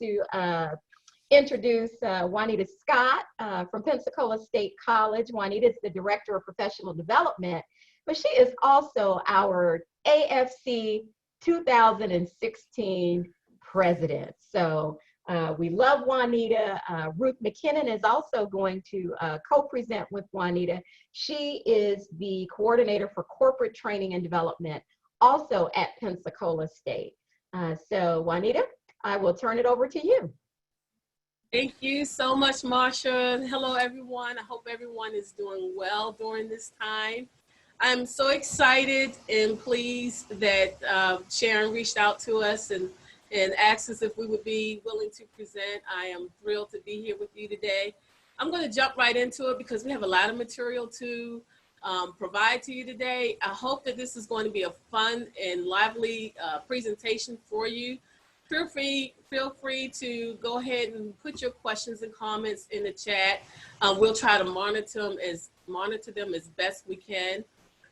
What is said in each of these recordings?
to introduce Juanita Scott from Pensacola State College. Juanita is the Director of Professional Development, but she is also our AFC 2016 President. So we love Juanita. Ruth McKinnon is also going to co-present with Juanita. She is the Coordinator for Corporate Training and Development, also at Pensacola State. So Juanita, I will turn it over to you. Thank you so much, Marsha. Hello, everyone. I hope everyone is doing well during this time. I'm so excited and pleased that Sharon reached out to us and asked us if we would be willing to present. I am thrilled to be here with you today. I'm going to jump right into it because we have a lot of material to provide to you today. I hope that this is going to be a fun and lively presentation for you. Feel free to go ahead and put your questions and comments in the chat. We'll try to monitor them as best we can.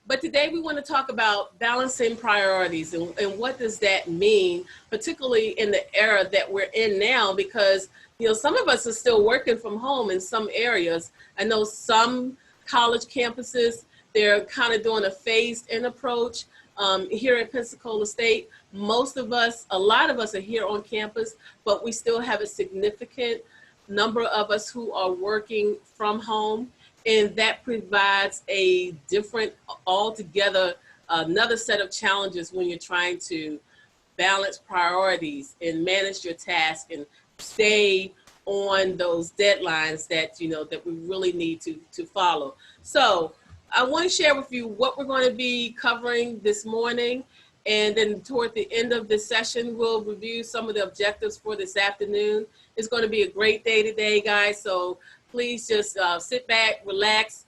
But today we want to talk about balancing priorities and what does that mean, particularly in the era that we're in now, because some of us are still working from home in some areas. I know some college campuses, they're kind of doing a phased-in approach. Here at Pensacola State, a lot of us are here on campus, but we still have a significant number of us who are working from home, and that provides a different, altogether, another set of challenges when you're trying to balance priorities and manage your task and stay on those deadlines that, that we really need to follow. So I want to share with you what we're going to be covering this morning. And then toward the end of this session, we'll review some of the objectives for this afternoon. It's going to be a great day today, guys. So please just sit back, relax,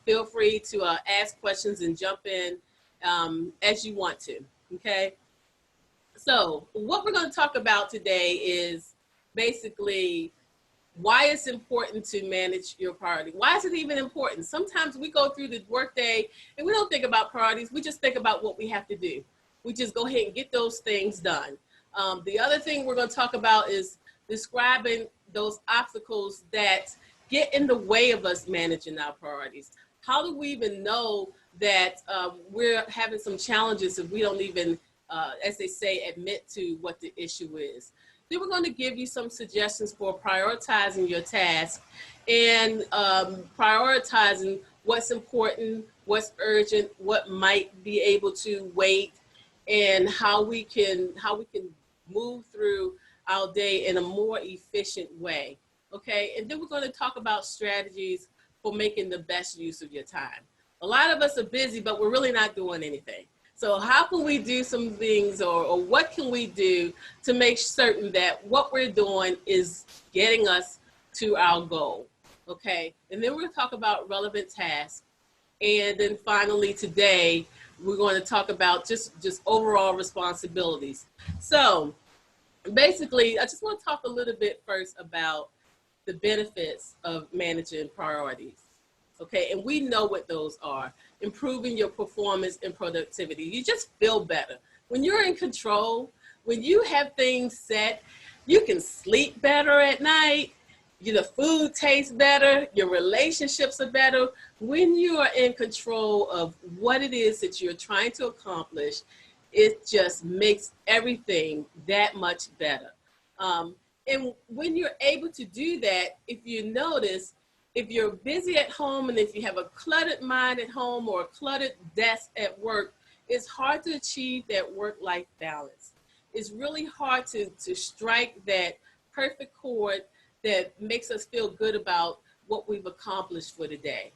feel free to ask questions and jump in as you want to, okay? So what we're going to talk about today is basically why it's important to manage your priority. Why is it even important? Sometimes we go through the workday and we don't think about priorities. We just think about what we have to do. We just go ahead and get those things done. The other thing we're going to talk about is describing those obstacles that get in the way of us managing our priorities. How do we even know that we're having some challenges if we don't even, as they say, admit to what the issue is? Then we're going to give you some suggestions for prioritizing your task and prioritizing what's important, what's urgent, what might be able to wait, and how we can move through our day in a more efficient way. Okay, and then we're going to talk about strategies for making the best use of your time. A lot of us are busy, but we're really not doing anything. So how can we do some things, or what can we do to make certain that what we're doing is getting us to our goal? Okay, and then we're going to talk about relevant tasks. And then finally today, we're going to talk about just overall responsibilities. So basically, I just want to talk a little bit first about the benefits of managing priorities. Okay, and we know what those are. Improving your performance and productivity. You just feel better. When you're in control, when you have things set, you can sleep better at night, the food tastes better, your relationships are better. When you are in control of what it is that you're trying to accomplish, it just makes everything that much better. And when you're able to do that, if you notice, if you're busy at home and if you have a cluttered mind at home or a cluttered desk at work, it's hard to achieve that work-life balance. It's really hard to strike that perfect chord that makes us feel good about what we've accomplished for the day.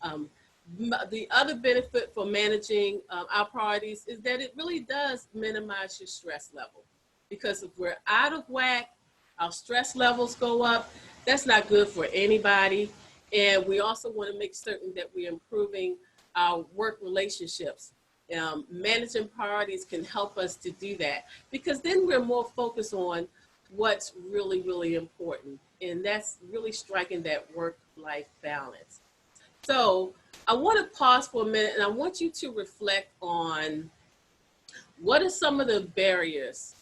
The other benefit for managing our priorities is that it really does minimize your stress level. Because if we're out of whack, our stress levels go up. That's not good for anybody. And we also want to make certain that we're improving our work relationships. Managing priorities can help us to do that, because then we're more focused on what's really, really important. And that's really striking that work-life balance. So I want to pause for a minute and I want you to reflect on what are some of the barriers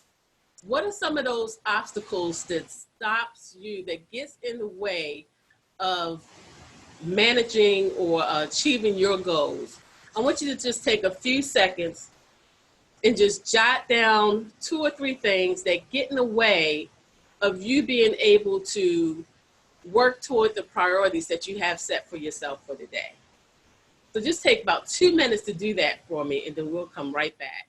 what are some of those obstacles that stops you, that gets in the way of managing or achieving your goals? I want you to just take a few seconds and just jot down 2 or 3 things that get in the way of you being able to work toward the priorities that you have set for yourself for the day. So just take about 2 minutes to do that for me, and then we'll come right back.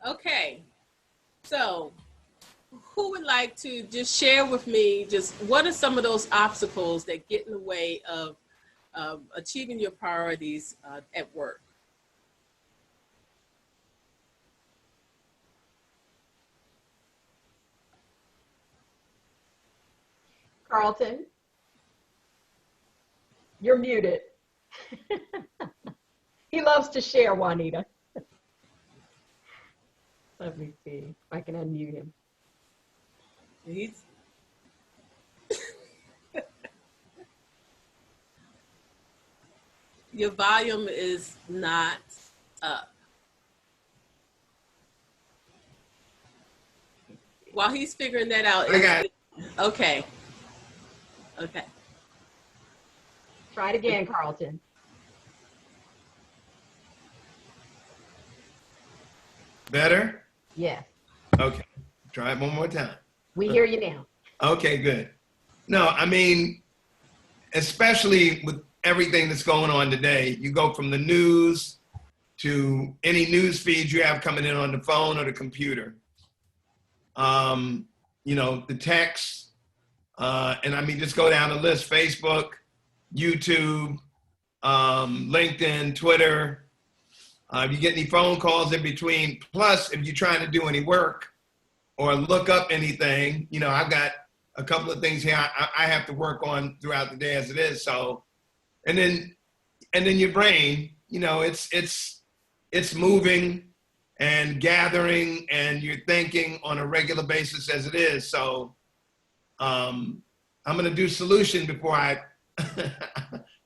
Okay, so who would like to just share with me just what are some of those obstacles that get in the way of achieving your priorities at work? Carlton, you're muted. He loves to share, Juanita. Let me see if I can unmute him. He's your volume is not up. While he's figuring that out, I got it. Okay. Okay. Try it again, Carlton. Better? Yes, Okay. Try it one more time. we hear you now. Okay, good. No, I mean, especially with everything that's going on today, you go from the news to any news feeds you have coming in on the phone or the computer. You know, the text, and I mean, just go down the list: Facebook, YouTube, LinkedIn, Twitter. If you get any phone calls in between, plus if you're trying to do any work or look up anything, you know, I've got a couple of things here I have to work on throughout the day as it is. So, and then your brain, you know, it's moving and gathering, and you're thinking on a regular basis as it is. So, I'm gonna do solution before I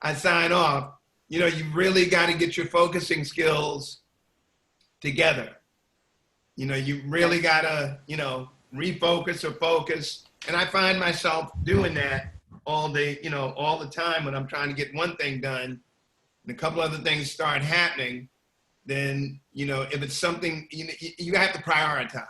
I sign off. You know, you really got to get your focusing skills together. You know, you really got to, you know, refocus or focus. And I find myself doing that all day, you know, all the time when I'm trying to get one thing done and a couple other things start happening. Then, you know, if it's something, you have to prioritize.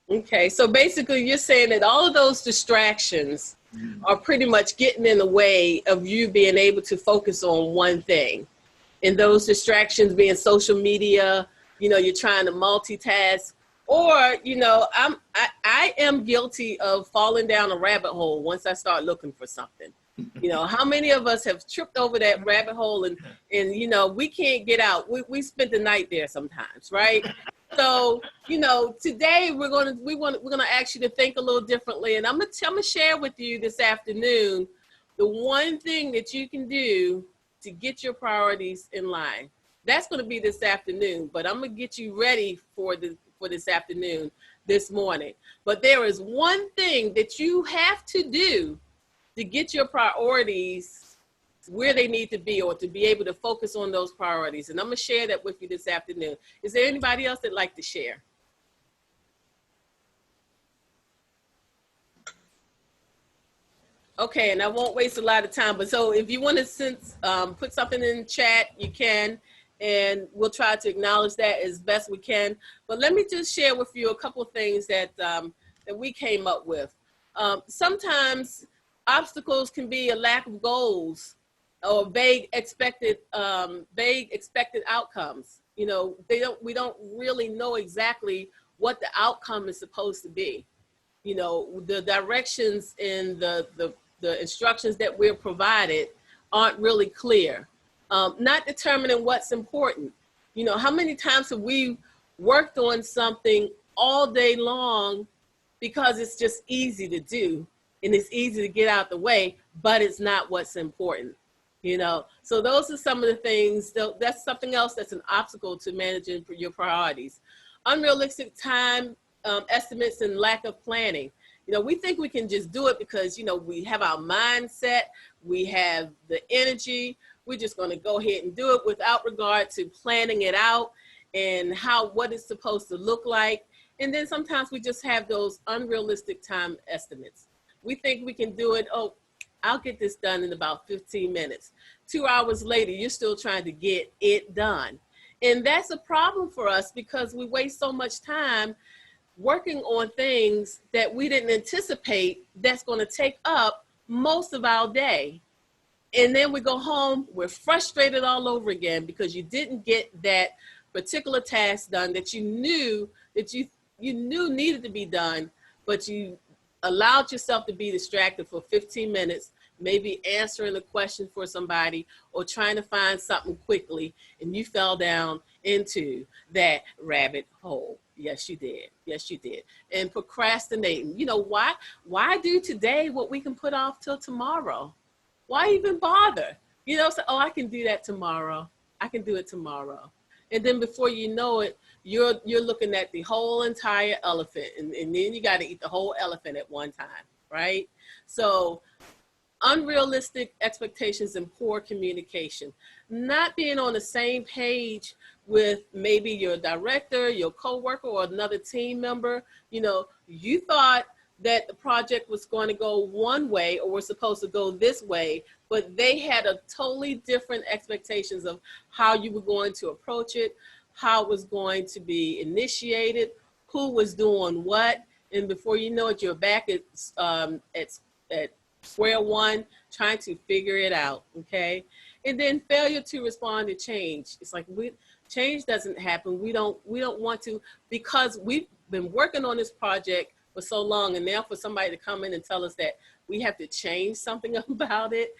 Okay, so basically you're saying that all of those distractions are pretty much getting in the way of you being able to focus on one thing. And those distractions being social media, you know, you're trying to multitask, or, you know, I am guilty of falling down a rabbit hole once I start looking for something. You know, how many of us have tripped over that rabbit hole and you know, we can't get out. We spent the night there sometimes, right? So, you know, today we're gonna ask you to think a little differently, and I'm gonna share with you this afternoon the one thing that you can do to get your priorities in line. That's gonna be this afternoon, but I'm gonna get you ready for this afternoon, this morning. But there is one thing that you have to do to get your priorities where they need to be, or to be able to focus on those priorities. And I'm gonna share that with you this afternoon. Is there anybody else that'd like to share? Okay, and I won't waste a lot of time, but so if you want to put something in the chat, you can, and we'll try to acknowledge that as best we can. But let me just share with you a couple of things that we came up with. Sometimes obstacles can be a lack of goals, or vague expected outcomes. You know, we don't really know exactly what the outcome is supposed to be. You know, the directions and the instructions that we're provided aren't really clear. Not determining what's important. You know, how many times have we worked on something all day long because it's just easy to do and it's easy to get out the way, but it's not what's important, you know? So those are some of the things, that's something else that's an obstacle to managing your priorities. Unrealistic time estimates and lack of planning. You know, we think we can just do it because, you know, we have our mindset, we have the energy, we're just gonna go ahead and do it without regard to planning it out and what it's supposed to look like. And then sometimes we just have those unrealistic time estimates. We think we can do it, oh, I'll get this done in about 15 minutes. 2 hours later, you're still trying to get it done. And that's a problem for us because we waste so much time working on things that we didn't anticipate that's gonna take up most of our day. And then we go home, we're frustrated all over again because you didn't get that particular task done that you knew needed to be done, but you allowed yourself to be distracted for 15 minutes, maybe answering a question for somebody or trying to find something quickly, and you fell down into that rabbit hole. Yes, you did. Yes, you did. And procrastinating. You know, why do today what we can put off till tomorrow? Why even bother? You know, so, oh, I can do that tomorrow. I can do it tomorrow. And then before you know it, you're looking at the whole entire elephant, and then you got to eat the whole elephant at one time, right? So unrealistic expectations and poor communication, not being on the same page with maybe your director, your coworker, or another team member. You know, you thought that the project was going to go one way or was supposed to go this way, but they had a totally different expectations of how you were going to approach it, how it was going to be initiated, who was doing what, and before you know it, you're back at square one, trying to figure it out, okay? And then failure to respond to change. It's like change doesn't happen. We don't want to, because we've been working on this project for so long, and now for somebody to come in and tell us that we have to change something about it.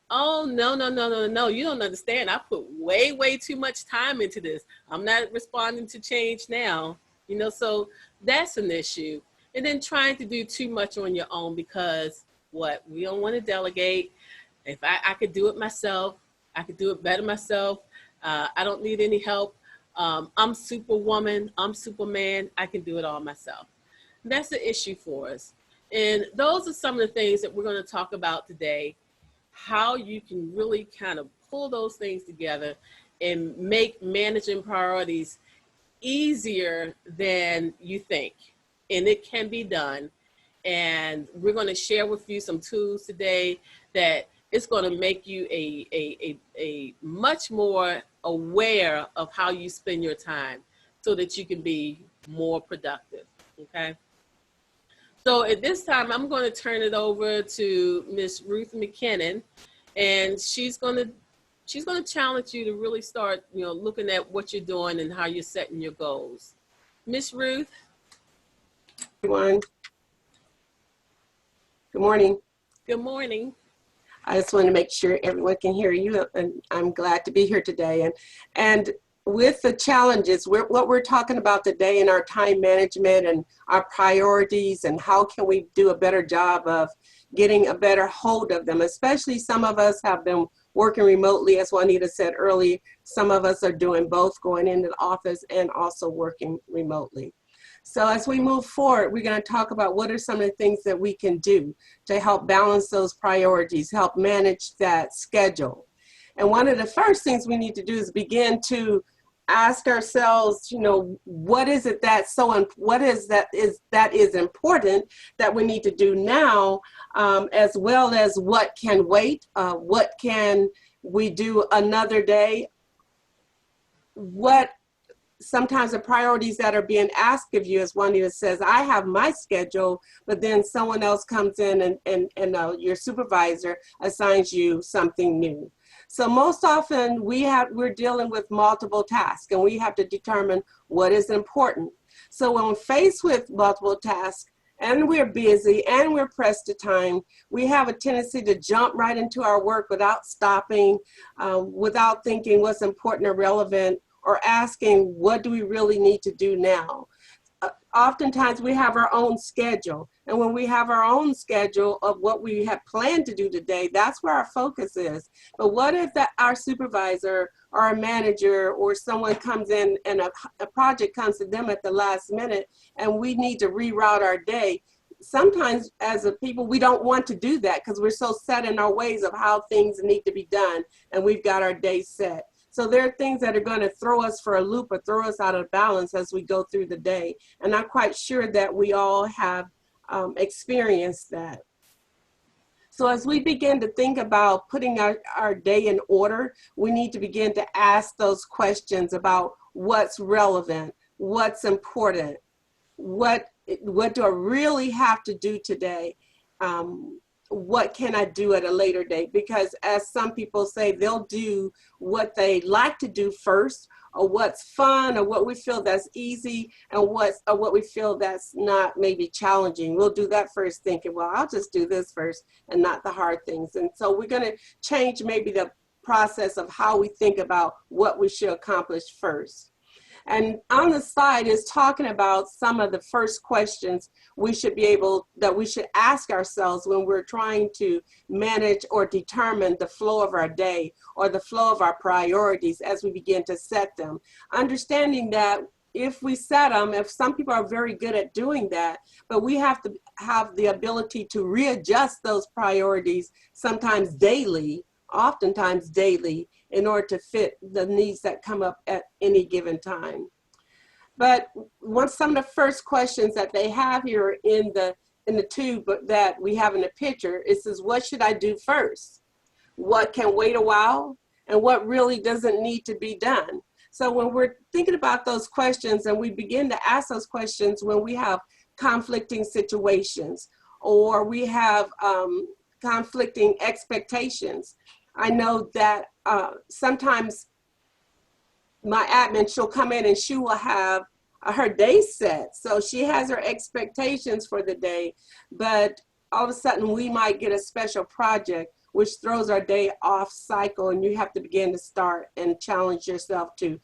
Oh, no, you don't understand. I put way too much time into this. I'm not responding to change now, you know, so that's an issue. And then trying to do too much on your own because we don't want to delegate. If I could do it myself, I could do it better myself. I don't need any help. I'm Superwoman, I'm Superman, I can do it all myself. That's the issue for us. And those are some of the things that we're going to talk about today, how you can really kind of pull those things together and make managing priorities easier than you think. And it can be done. And we're going to share with you some tools today that it's going to make you a much more aware of how you spend your time so that you can be more productive, okay? So at this time, I'm going to turn it over to Miss Ruth McKinnon, and she's going to challenge you to really start, you know, looking at what you're doing and how you're setting your goals. Miss Ruth. Everyone. Good morning. Good morning. I just want to make sure everyone can hear you, and I'm glad to be here today. And with the challenges, what we're talking about today in our time management and our priorities and how can we do a better job of getting a better hold of them, especially some of us have been working remotely, as Juanita said earlier. Some of us are doing both, going into the office and also working remotely. So as we move forward, we're going to talk about what are some of the things that we can do to help balance those priorities, help manage that schedule. And one of the first things we need to do is begin to ask ourselves, you know, what is it that's what is that is important that we need to do now, as well as what can wait, what can we do another day, what sometimes the priorities that are being asked of you, as Juanita says, I have my schedule, but then someone else comes in and your supervisor assigns you something new. So most often we're dealing with multiple tasks, and we have to determine what is important. So when faced with multiple tasks, and we're busy and we're pressed to time, we have a tendency to jump right into our work without stopping, without thinking what's important or relevant, or asking what do we really need to do now. Oftentimes we have our own schedule, and when we have our own schedule of what we have planned to do today, that's where our focus is. But what if our supervisor or our manager or someone comes in and a project comes to them at the last minute and we need to reroute our day? Sometimes as a people, we don't want to do that because we're so set in our ways of how things need to be done, and we've got our day set. So there are things that are going to throw us for a loop or throw us out of balance as we go through the day. And I'm quite sure that we all have experienced that. So as we begin to think about putting our day in order, we need to begin to ask those questions about what's relevant, what's important, what do I really have to do today? What can I do at a later date? Because as some people say, they'll do what they like to do first, or what's fun, or what we feel that's easy, and what we feel that's not maybe challenging. We'll do that first, thinking, well, I'll just do this first and not the hard things. And so we're going to change maybe the process of how we think about what we should accomplish first. And on the slide is talking about some of the first questions we should ask ourselves when we're trying to manage or determine the flow of our day or the flow of our priorities as we begin to set them. Understanding that if we set them, if some people are very good at doing that, but we have to have the ability to readjust those priorities sometimes daily, oftentimes daily, in order to fit the needs that come up at any given time. But some of the first questions that they have here in the tube that we have in the picture, it says, what should I do first? What can wait a while? And what really doesn't need to be done? So when we're thinking about those questions, and we begin to ask those questions when we have conflicting situations, or we have conflicting expectations. I know that sometimes my admin, she'll come in and she will have her day set. So she has her expectations for the day, but all of a sudden we might get a special project which throws our day off cycle, and you have to begin to start and challenge yourself to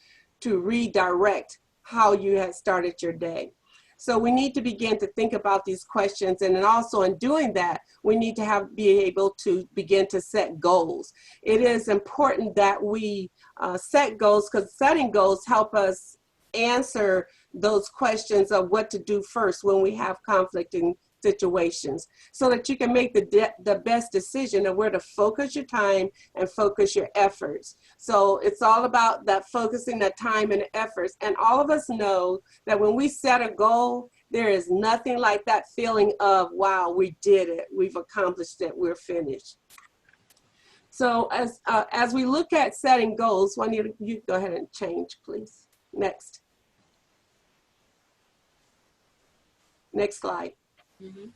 redirect how you had started your day. So we need to begin to think about these questions, and then also in doing that, we need to be able to begin to set goals. It is important that we set goals, because setting goals help us answer those questions of what to do first when we have conflicting situations, so that you can make the best decision of where to focus your time and focus your efforts. So it's all about that focusing that time and efforts. And all of us know that when we set a goal, there is nothing like that feeling of, wow, we did it, we've accomplished it, we're finished. So as we look at setting goals, Juanita, you go ahead and change, please. Next slide. Mm-hmm.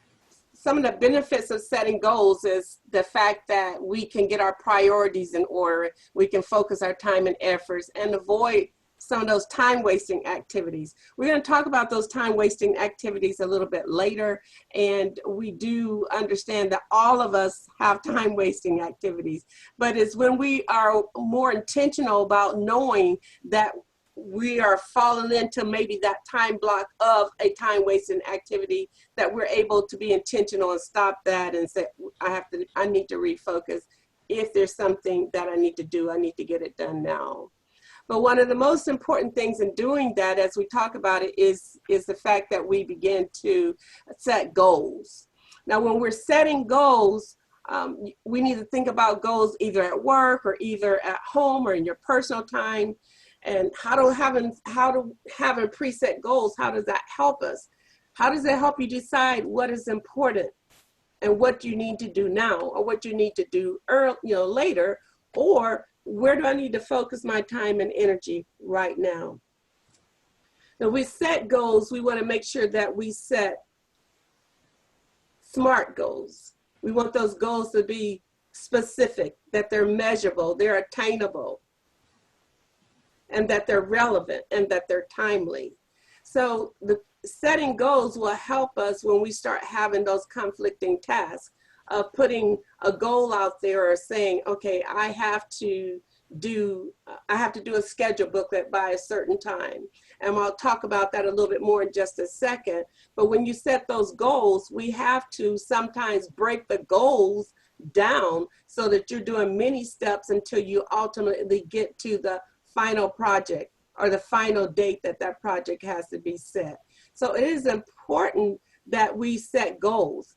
Some of the benefits of setting goals is the fact that we can get our priorities in order. We can focus our time and efforts and avoid some of those time-wasting activities. We're going to talk about those time-wasting activities a little bit later, and we do understand that all of us have time-wasting activities, but it's when we are more intentional about knowing that we are falling into maybe that time block of a time-wasting activity that we're able to be intentional and stop that and say, I need to refocus. If there's something that I need to do, I need to get it done now. But one of the most important things in doing that, as we talk about it, is the fact that we begin to set goals. Now, when we're setting goals, we need to think about goals either at work or either at home or in your personal time. And having preset goals, how does that help us? How does it help you decide what is important and what you need to do now, or what you need to do later, or where do I need to focus my time and energy right now? Now, we set goals, we want to make sure that we set SMART goals. We want those goals to be specific, that they're measurable, they're attainable, and that they're relevant, and that they're timely. So setting goals will help us when we start having those conflicting tasks of putting a goal out there or saying, okay, I have to do a schedule booklet by a certain time. And I'll talk about that a little bit more in just a second. But when you set those goals, we have to sometimes break the goals down so that you're doing many steps until you ultimately get to the final project or the final date that that project has to be set. So it is important that we set goals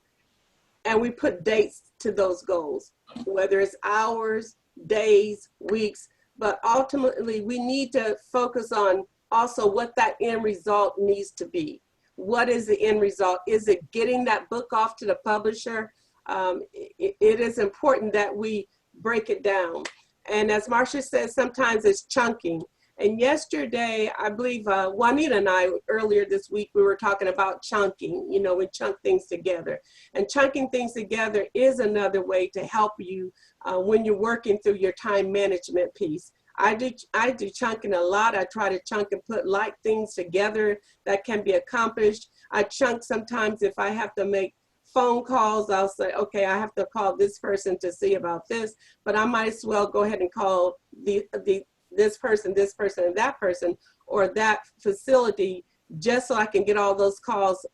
and we put dates to those goals, whether it's hours, days, weeks, but ultimately we need to focus on also what that end result needs to be. What is the end result? Is it getting that book off to the publisher? It is important that we break it down. And as Marcia said, sometimes it's chunking. And yesterday, I believe Juanita and I, earlier this week, we were talking about chunking. You know, we chunk things together. And chunking things together is another way to help you when you're working through your time management piece. I do chunking a lot. I try to chunk and put light things together that can be accomplished. I chunk sometimes if I have to make phone calls, I'll say, okay, I have to call this person to see about this, but I might as well go ahead and call this person, and that person, or that facility, just so I can get all those calls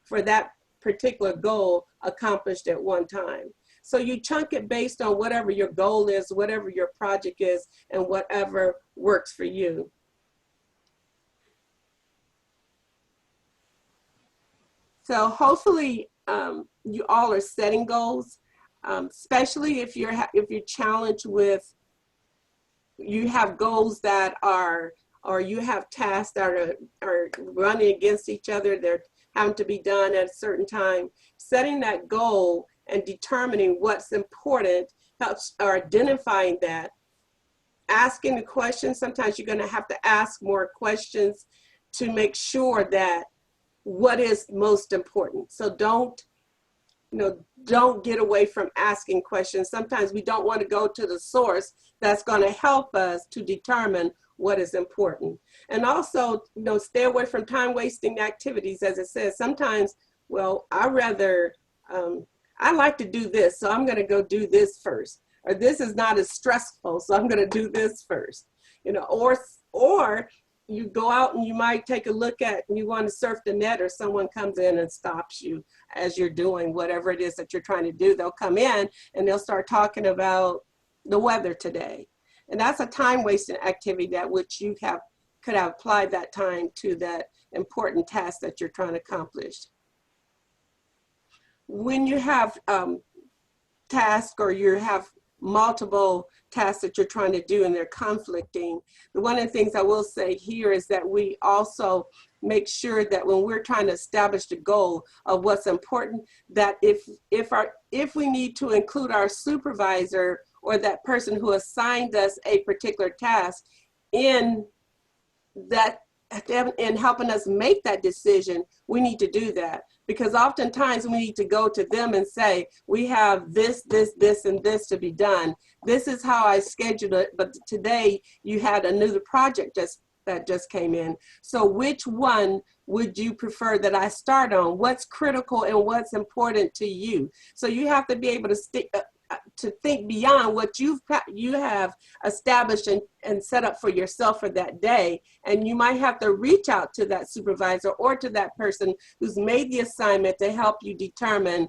for that particular goal accomplished at one time. So you chunk it based on whatever your goal is, whatever your project is, and whatever works for you. So hopefully you all are setting goals, especially if you're challenged with, you have goals that are, or you have tasks that are running against each other, they're having to be done at a certain time. Setting that goal and determining what's important helps, or identifying that. Asking the questions, sometimes you're going to have to ask more questions to make sure that what is most important. So don't get away from asking questions. Sometimes we don't want to go to the source that's going to help us to determine what is important. And also, stay away from time wasting activities. As it says, sometimes, well, I like to do this, so I'm going to go do this first. Or this is not as stressful, so I'm going to do this first. Or you go out and you might take a look at, and you want to surf the net, or someone comes in and stops you as you're doing whatever it is that you're trying to do. They'll come in and they'll start talking about the weather today. And that's a time-wasting activity that which you could have applied that time to that important task that you're trying to accomplish. When you have tasks, or you have multiple tasks that you're trying to do and they're conflicting, one of the things I will say here is that we also make sure that when we're trying to establish the goal of what's important, that if we need to include our supervisor or that person who assigned us a particular task in that, in helping us make that decision, we need to do that. Because oftentimes we need to go to them and say, we have this, and this to be done. This is how I scheduled it, but today you had another project that just came in. So which one would you prefer that I start on? What's critical and what's important to you? So you have to be able to think beyond what you have established and set up for yourself for that day. And you might have to reach out to that supervisor or to that person who's made the assignment to help you determine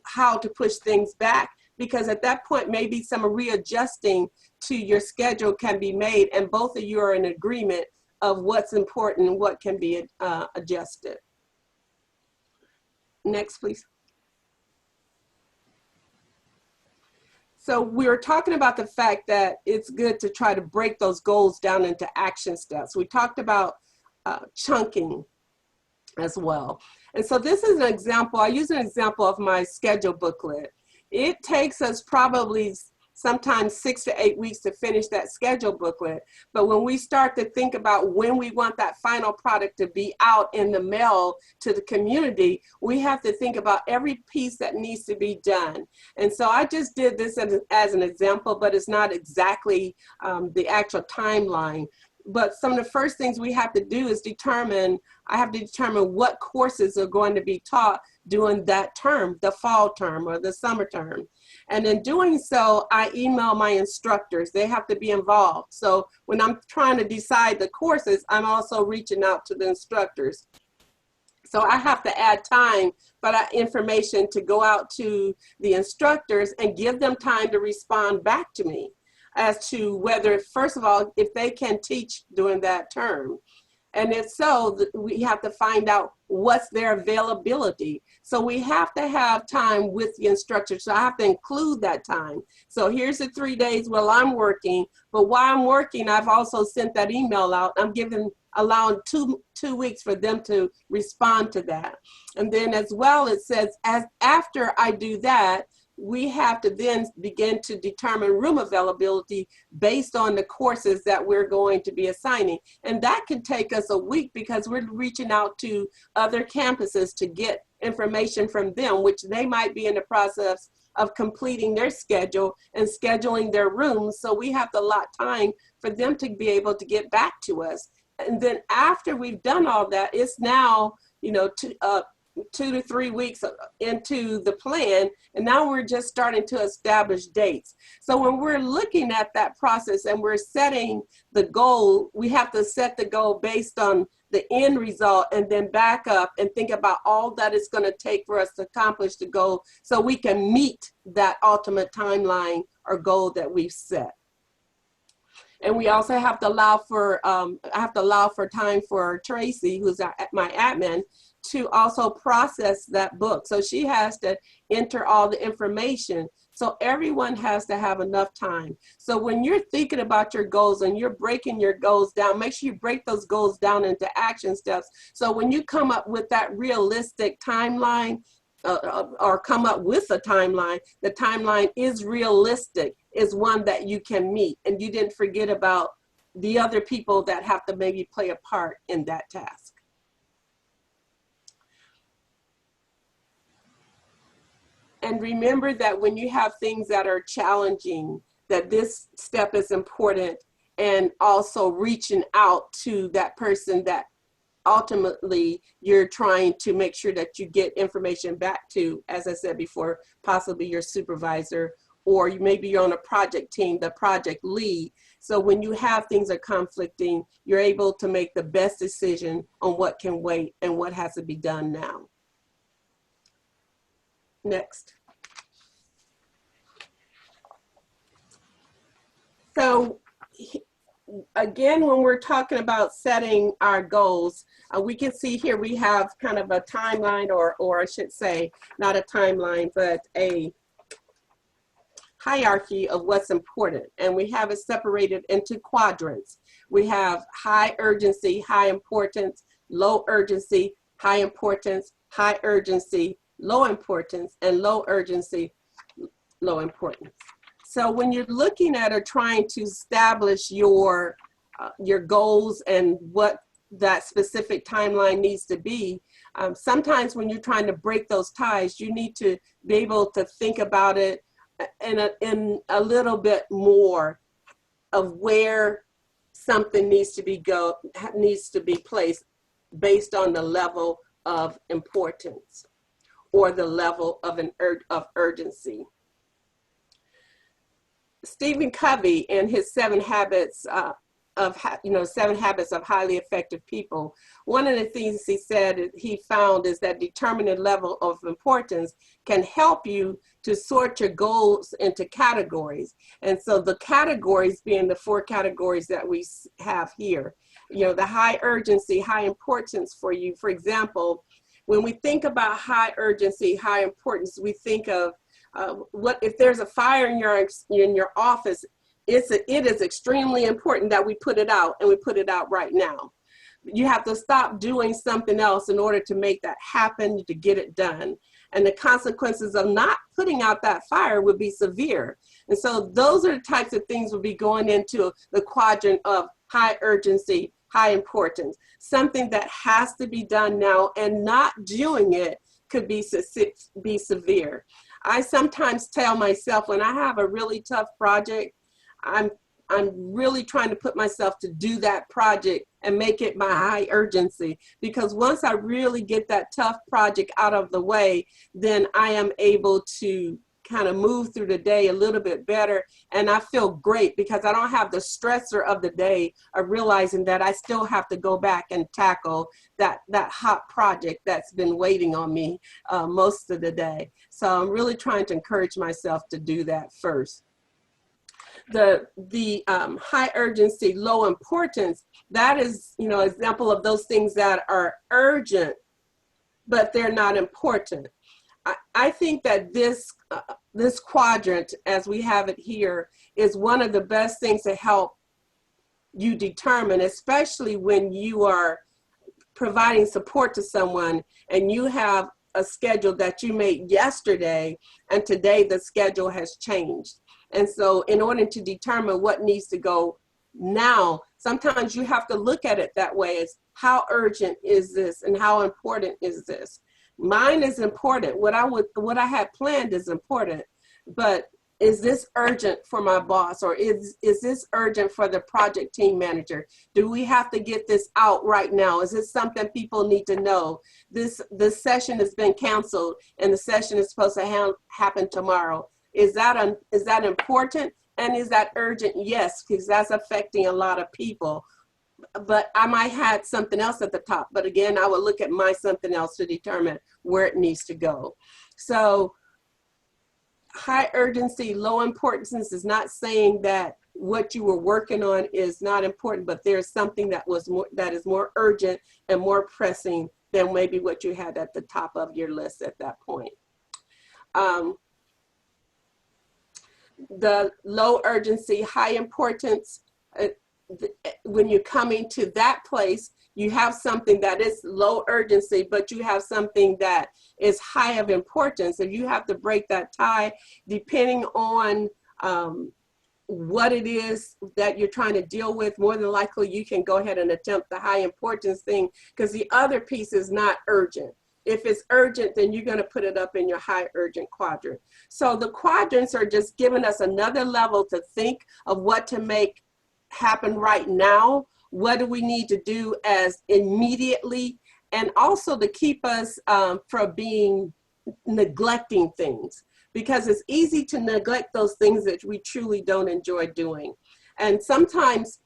how to push things back. Because at that point, maybe some readjusting to your schedule can be made, and both of you are in agreement of what's important and what can be adjusted. Next, please. So we were talking about the fact that it's good to try to break those goals down into action steps. We talked about chunking as well. And so this is an example. I use an example of my schedule booklet. It takes us probably sometimes 6 to 8 weeks to finish that schedule booklet. But when we start to think about when we want that final product to be out in the mail to the community, we have to think about every piece that needs to be done. And so I just did this as an example, but it's not exactly the actual timeline. but some of the first things we have to do is I have to determine what courses are going to be taught during that term, the fall term or the summer term. And in doing so, I email my instructors. They have to be involved. So when I'm trying to decide the courses, I'm also reaching out to the instructors. So I have to add time for that information to go out to the instructors and give them time to respond back to me as to whether, first of all, if they can teach during that term. And if so, we have to find out what's their availability. So we have to have time with the instructor. So I have to include that time. So here's the 3 days while I'm working, but while I'm working, I've also sent that email out. I'm allowing two weeks for them to respond to that. And then as well, it says, after I do that, we have to then begin to determine room availability based on the courses that we're going to be assigning. And that can take us a week because we're reaching out to other campuses to get information from them, which they might be in the process of completing their schedule and scheduling their rooms. So we have to allot time for them to be able to get back to us. And then after we've done all that, it's now, 2 to 3 weeks into the plan, and now we're just starting to establish dates. So when we're looking at that process and we're setting the goal, we have to set the goal based on the end result and then back up and think about all that it's going to take for us to accomplish the goal so we can meet that ultimate timeline or goal that we've set. And we also have to allow for, time for Tracy, who's my admin, to also process that book. So she has to enter all the information. So everyone has to have enough time. So when you're thinking about your goals and you're breaking your goals down, make sure you break those goals down into action steps. So when you come up with that realistic timeline, or come up with a timeline, the timeline is realistic, is one that you can meet, and you didn't forget about the other people that have to maybe play a part in that task. And remember that when you have things that are challenging, that this step is important, and also reaching out to that person that ultimately you're trying to make sure that you get information back to, as I said before, possibly your supervisor, or maybe you're on a project team, the project lead. So when you have things that are conflicting, you're able to make the best decision on what can wait and what has to be done now. Next. So again, when we're talking about setting our goals, we can see here we have kind of a timeline, or I should say, not a timeline, but a hierarchy of what's important. And we have it separated into quadrants. We have high urgency, high importance, low urgency, high importance, high urgency, low importance, and low urgency, low importance. So when you're looking at or trying to establish your goals and what that specific timeline needs to be, sometimes when you're trying to break those ties, you need to be able to think about it in a little bit more of where something needs to be placed based on the level of importance or the level of urgency. Stephen Covey, in his 7 habits of highly effective people, one of the things he said he found is that determining the level of importance can help you to sort your goals into categories. And so the categories being the 4 categories that we have here, the high urgency, high importance for you. For example, when we think about high urgency, high importance, we think of what if there's a fire in your office. It is extremely important that we put it out, and we put it out right now. You have to stop doing something else in order to make that happen, to get it done. And the consequences of not putting out that fire would be severe. And so those are the types of things we'll be going into the quadrant of high urgency, high importance. Something that has to be done now, and not doing it could be severe. I sometimes tell myself when I have a really tough project, I'm really trying to put myself to do that project and make it my high urgency, because once I really get that tough project out of the way, then I am able to kind of move through the day a little bit better. And I feel great because I don't have the stressor of the day of realizing that I still have to go back and tackle that hot project that's been waiting on me most of the day. So I'm really trying to encourage myself to do that first. The high urgency, low importance, that is, you know, example of those things that are urgent, but they're not important. I think that this quadrant, as we have it here, is one of the best things to help you determine, especially when you are providing support to someone and you have a schedule that you made yesterday and today the schedule has changed. And so in order to determine what needs to go now, sometimes you have to look at it that way, as how urgent is this and how important is this? Mine is important. What I had planned is important, but is this urgent for my boss, or is this urgent for the project team manager? Do we have to get this out right now? Is this something people need to know? This session has been canceled and the session is supposed to happen tomorrow. Is that important, and is that urgent? Yes, because that's affecting a lot of people. But I might have something else at the top. But again, I will look at my something else to determine where it needs to go. So high urgency, low importance is not saying that what you were working on is not important, but there's something that is more urgent and more pressing than maybe what you had at the top of your list at that point. The low urgency, high importance, when you're coming to that place, you have something that is low urgency, but you have something that is high of importance. And you have to break that tie depending on what it is that you're trying to deal with. More than likely, you can go ahead and attempt the high importance thing because the other piece is not urgent. If it's urgent, then you're going to put it up in your high urgent quadrant. So the quadrants are just giving us another level to think of what to make happen right now. What do we need to do as immediately, and also to keep us from neglecting things, because it's easy to neglect those things that we truly don't enjoy doing. And sometimes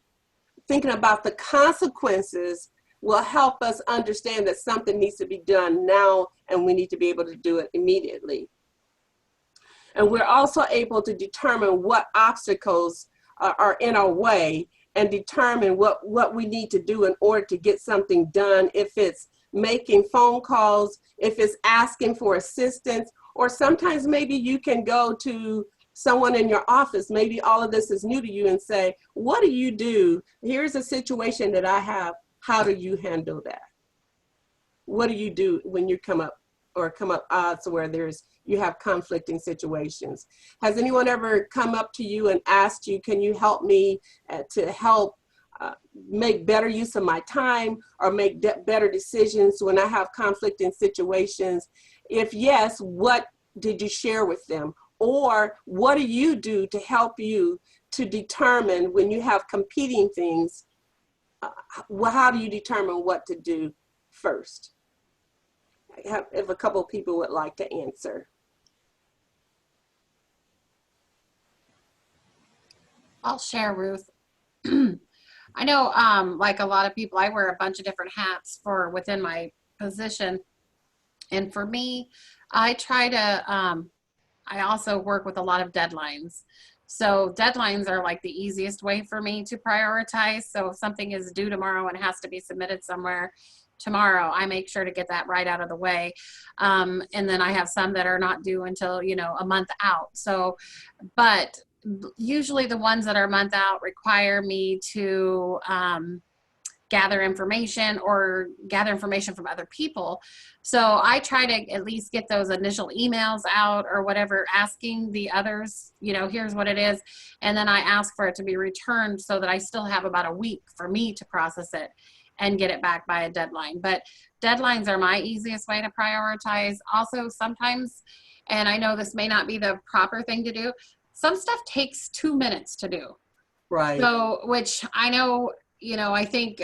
thinking about the consequences will help us understand that something needs to be done now and we need to be able to do it immediately. And we're also able to determine what obstacles are in our way and determine what we need to do in order to get something done. If it's making phone calls, if it's asking for assistance, or sometimes maybe you can go to someone in your office, maybe all of this is new to you, and say, what do you do? Here's a situation that I have. How do you handle that? What do you do when you come up odds where you have conflicting situations? Has anyone ever come up to you and asked you, can you help me to help make better use of my time or make better decisions when I have conflicting situations? If yes, what did you share with them? Or what do you do to help you to determine when you have competing things? How do you determine what to do first? If a couple of people would like to answer. I'll share, Ruth. I know, like a lot of people, I wear a bunch of different hats within my position. And for me, I try to, I also work with a lot of deadlines. So deadlines are like the easiest way for me to prioritize. So if something is due tomorrow and has to be submitted somewhere tomorrow, I make sure to get that right out of the way. And then I have some that are not due until, a month out. So, but usually the ones that are a month out require me to gather information from other people. So I try to at least get those initial emails out or whatever, asking the others, here's what it is. And then I ask for it to be returned so that I still have about a week for me to process it and get it back by a deadline. But deadlines are my easiest way to prioritize. Also, sometimes, and I know this may not be the proper thing to do, some stuff takes 2 minutes to do. Right. So, which I know, you know, I think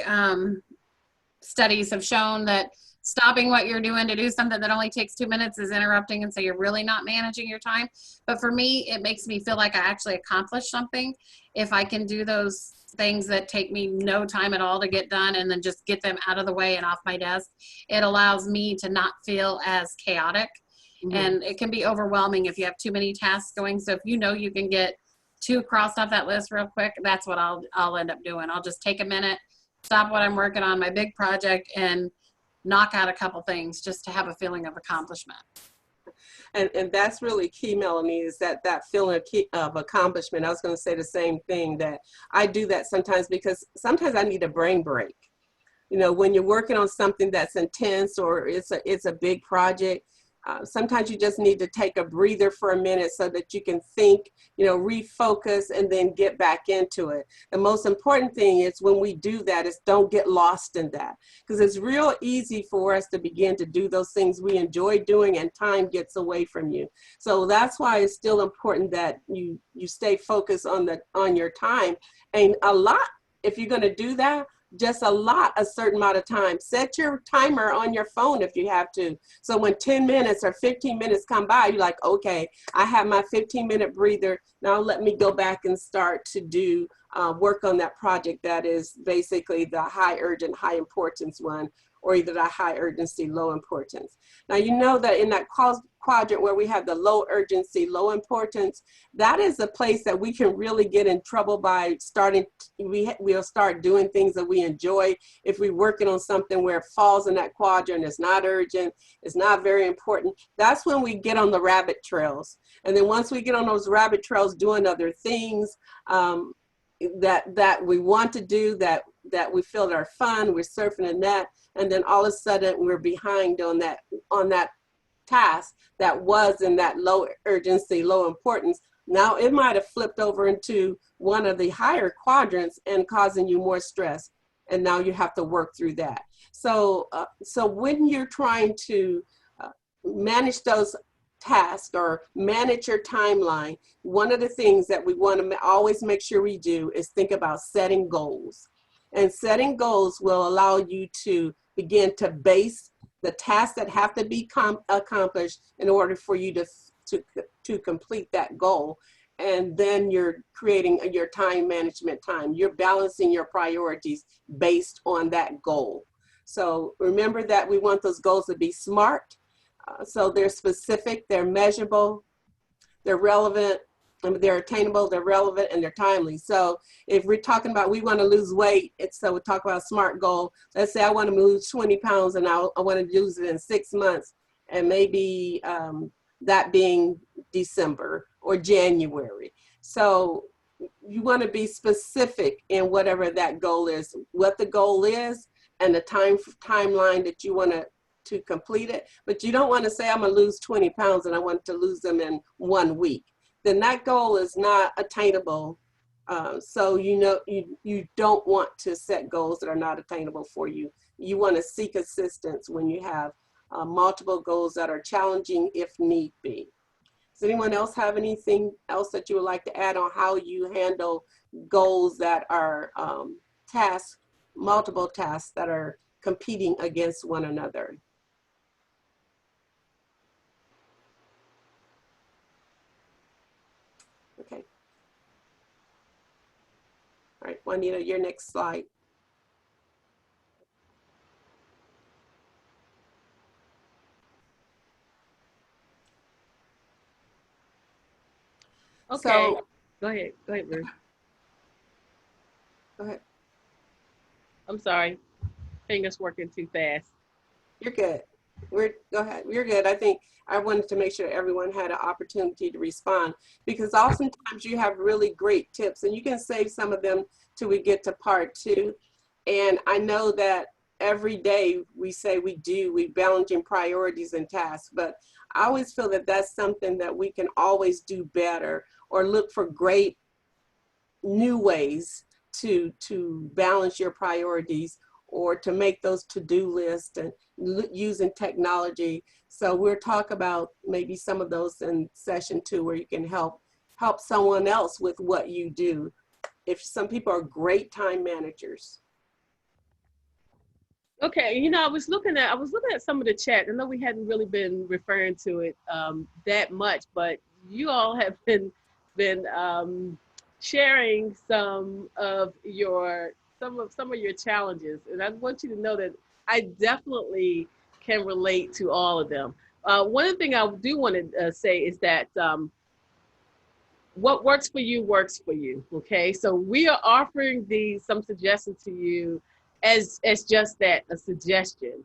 studies have shown that stopping what you're doing to do something that only takes 2 minutes is interrupting, and so you're really not managing your time. But for me, it makes me feel like I actually accomplished something if I can do those things that take me no time at all to get done and then just get them out of the way and off my desk. It allows me to not feel as chaotic. Mm-hmm. And it can be overwhelming if you have too many tasks going. So if you know you can get 2 crossed off that list real quick, that's what I'll end up doing. I'll just take a minute, stop what I'm working on, my big project, and knock out a couple things just to have a feeling of accomplishment. And that's really key, Melanie, is that feeling of accomplishment. I was going to say the same thing, that I do that sometimes because sometimes I need a brain break. You know, when you're working on something that's intense or it's a big project, sometimes you just need to take a breather for a minute so that you can think, you know, refocus and then get back into it. The most important thing is when we do that is don't get lost in that, because it's real easy for us to begin to do those things we enjoy doing and time gets away from you. So that's why it's still important that you stay focused on your time. And a lot, if you're going to do that, just a certain amount of time. Set your timer on your phone if you have to. So when 10 minutes or 15 minutes come by, you're like, okay, I have my 15-minute breather. Now let me go back and start to do work on that project that is basically the high urgent, high importance one, or either the high urgency, low importance. Now, you know that in that quadrant where we have the low urgency, low importance, that is a place that we can really get in trouble by we'll start doing things that we enjoy. If we're working on something where it falls in that quadrant, it's not urgent, it's not very important, that's when we get on the rabbit trails. And then once we get on those rabbit trails doing other things that we want to do, that we feel that are fun, we're surfing in that, and then all of a sudden we're behind on that task that was in that low urgency, low importance. Now it might have flipped over into one of the higher quadrants and causing you more stress. And now you have to work through that. So when you're trying to manage those tasks or manage your timeline, one of the things that we want to always make sure we do is think about setting goals. And setting goals will allow you to begin to base the tasks that have to be accomplished in order for you to complete that goal. And then you're creating your time management time. You're balancing your priorities based on that goal. So remember that we want those goals to be SMART. So they're specific, they're measurable, they're relevant, they're attainable, they're relevant, and they're timely. So if we're talking about we want to lose weight, so we talk about a SMART goal. Let's say I want to lose 20 pounds and I want to lose it in 6 months, and maybe that being December or January. So you want to be specific in whatever that goal is, what the goal is, and the timeline that you want to complete it. But you don't want to say I'm going to lose 20 pounds and I want to lose them in 1 week. Then that goal is not attainable. So you don't want to set goals that are not attainable for you. You want to seek assistance when you have multiple goals that are challenging if need be. Does anyone else have anything else that you would like to add on how you handle goals that are multiple tasks that are competing against one another? Okay. All right, Juanita, your next slide. Okay. So, go ahead, Ruth. Go ahead. I'm sorry. Fingers working too fast. You're good. Go ahead. You're good. I think I wanted to make sure everyone had an opportunity to respond, because oftentimes you have really great tips and you can save some of them till we get to part 2. And I know that every day we say we balancing priorities and tasks, but I always feel that that's something that we can always do better, or look for great new ways to balance your priorities, or to make those to-do lists and using technology. So we'll talk about maybe some of those in session 2, where you can help someone else with what you do if some people are great time managers? Okay, you know, I was looking at some of the chat. I know we hadn't really been referring to it that much, but you all have been sharing some of your challenges, and I want you to know that I definitely can relate to all of them. One thing I do want to say is that what works for you works for you. Okay, so we are offering some suggestions to you as just that, a suggestion.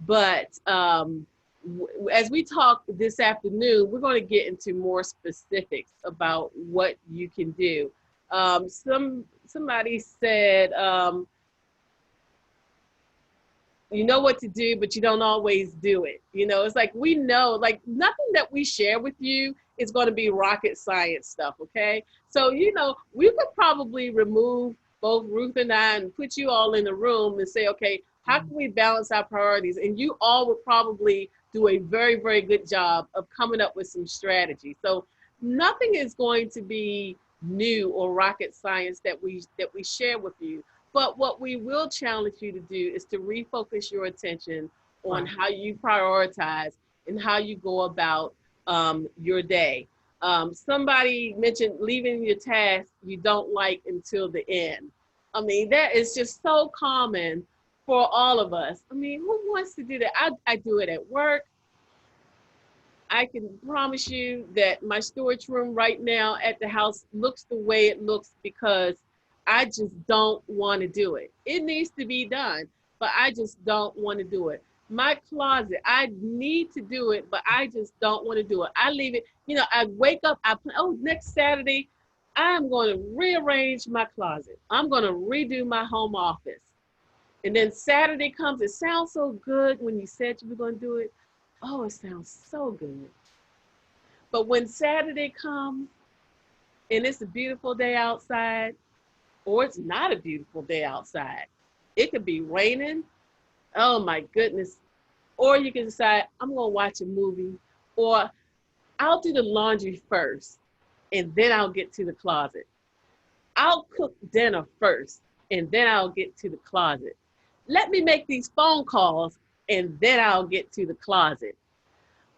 But as we talk this afternoon, we're going to get into more specifics about what you can do. Somebody said, you know what to do, but you don't always do it. You know, it's like, we know, like, nothing that we share with you is going to be rocket science stuff, okay? So, you know, we could probably remove both Ruth and I and put you all in the room and say, okay, how can we balance our priorities? And you all would probably do a very, very good job of coming up with some strategy. So nothing is going to be new or rocket science that we share with you. But what we will challenge you to do is to refocus your attention on how you prioritize and how you go about your day. Somebody mentioned leaving your task you don't like until the end. I mean, that is just so common for all of us. I mean, who wants to do that? I do it at work. I can promise you that my storage room right now at the house looks the way it looks because I just don't want to do it. It needs to be done, but I just don't want to do it. My closet, I need to do it, but I just don't want to do it. I leave it, you know, I wake up, next Saturday, I'm going to rearrange my closet. I'm going to redo my home office. And then Saturday comes, it sounds so good when you said you were going to do it. Oh, it sounds so good. But when Saturday comes and it's a beautiful day outside, or it's not a beautiful day outside, it could be raining, oh my goodness. Or you can decide, I'm going to watch a movie, or I'll do the laundry first, and then I'll get to the closet. I'll cook dinner first, and then I'll get to the closet. Let me make these phone calls, and then I'll get to the closet.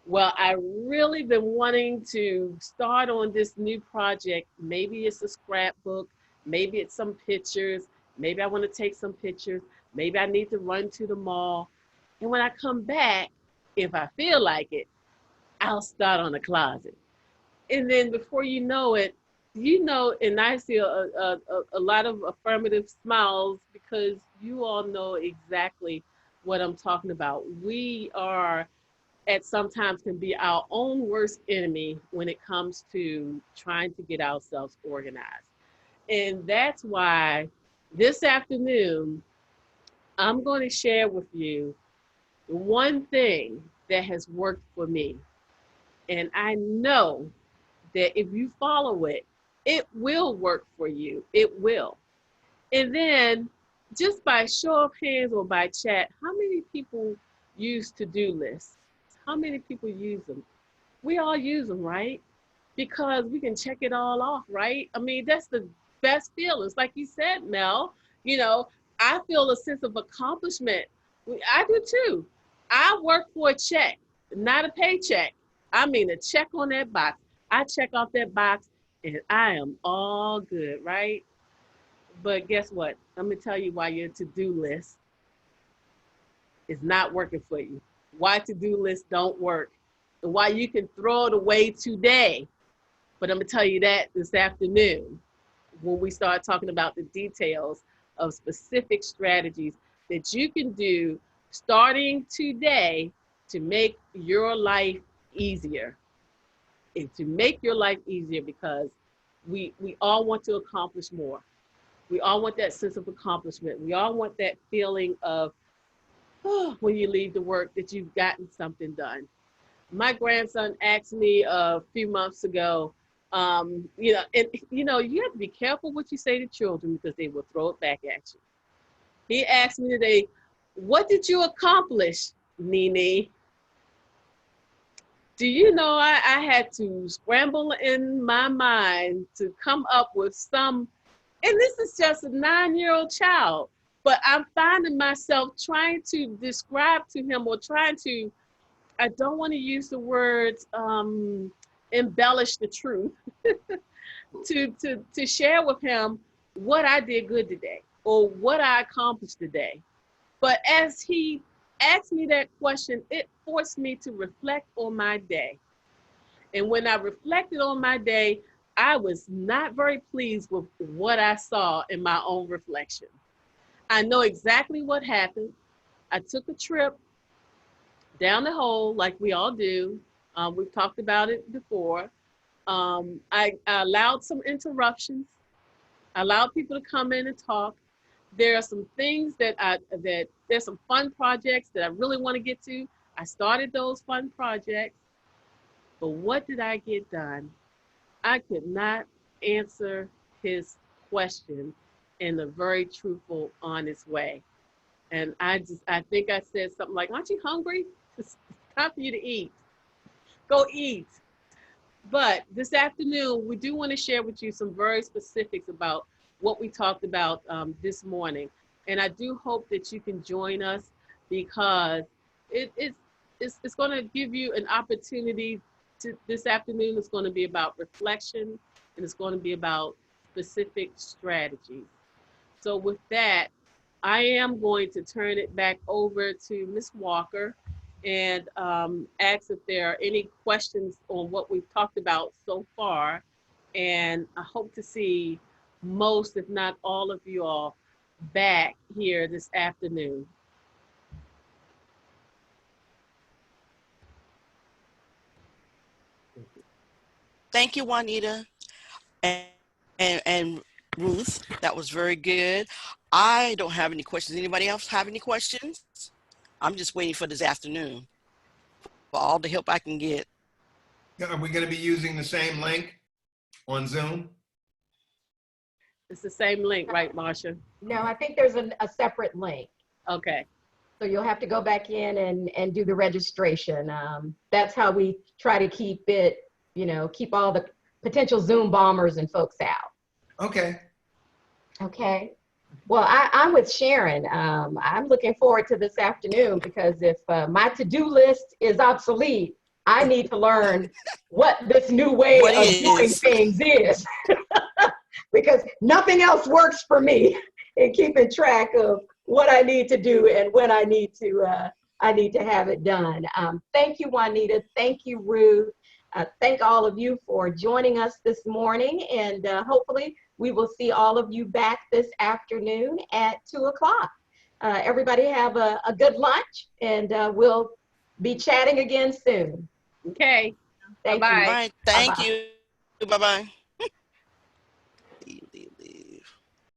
Well, I really been wanting to start on this new project. Maybe it's a scrapbook, maybe it's some pictures, maybe I want to take some pictures, maybe I need to run to the mall. And when I come back, if I feel like it, I'll start on the closet. And then before you know it, you know, and I see a lot of affirmative smiles because you all know exactly what I'm talking about. We are, at sometimes, can be our own worst enemy when it comes to trying to get ourselves organized. And that's why this afternoon, I'm going to share with you one thing that has worked for me. And I know that if you follow it, it will work for you. It will. And then just by show of hands or by chat, how many people use to-do lists? How many people use them? We all use them, right? Because we can check it all off, right? I mean, that's the best feeling. It's like you said, Mel, you know, I feel a sense of accomplishment. I do too. I work for a check, not a paycheck. I mean, a check on that box. I check off that box and I am all good, right? But guess what? I'm gonna tell you why your to-do list is not working for you. Why to-do lists don't work and why you can throw it away today. But I'm gonna tell you that this afternoon when we start talking about the details of specific strategies that you can do starting today to make your life easier. And to make your life easier, because we all want to accomplish more. We all want that sense of accomplishment. We all want that feeling of, oh, when you leave to work, that you've gotten something done. My grandson asked me a few months ago, you know, and you know, you have to be careful what you say to children because they will throw it back at you. He asked me today, what did you accomplish, Nene? Do you know I had to scramble in my mind to come up with some And this is just a 9-year-old child. But I'm finding myself trying to describe to him or trying to, I don't want to use the words embellish the truth, to share with him what I did good today or what I accomplished today. But as he asked me that question, it forced me to reflect on my day. And when I reflected on my day, I was not very pleased with what I saw in my own reflection. I know exactly what happened. I took a trip down the hole like we all do. We've talked about it before. I allowed some interruptions. I allowed people to come in and talk. There are some things that there's some fun projects that I really want to get to. I started those fun projects. But what did I get done? I could not answer his question in a very truthful, honest way. And I think I said something like, aren't you hungry? It's time for you to eat. Go eat. But this afternoon, we do want to share with you some very specifics about what we talked about this morning. And I do hope that you can join us because it's going to give you an opportunity to, this afternoon is going to be about reflection and it's going to be about specific strategies. So with that, I am going to turn it back over to Ms. Walker and ask if there are any questions on what we've talked about so far. And I hope to see most, if not all of you all back here this afternoon. Thank you, Juanita and Ruth. That was very good. I don't have any questions. Anybody else have any questions? I'm just waiting for this afternoon for all the help I can get. Are we going to be using the same link on Zoom? It's the same link, right, Marsha? No, I think there's a separate link. Okay. So you'll have to go back in and do the registration. That's how we try to keep it, keep all the potential Zoom bombers and folks out. Okay. Okay. Well, I'm with Sharon. I'm looking forward to this afternoon because if my to-do list is obsolete, I need to learn what this new way of doing things is. Because nothing else works for me in keeping track of what I need to do and when I need to have it done. Thank you, Juanita. Thank you, Ruth. Thank all of you for joining us this morning, and hopefully we will see all of you back this afternoon at 2 o'clock. Everybody have a good lunch, and we'll be chatting again soon. Okay. Thank Bye-bye. you. All right. Thank you. Bye-bye.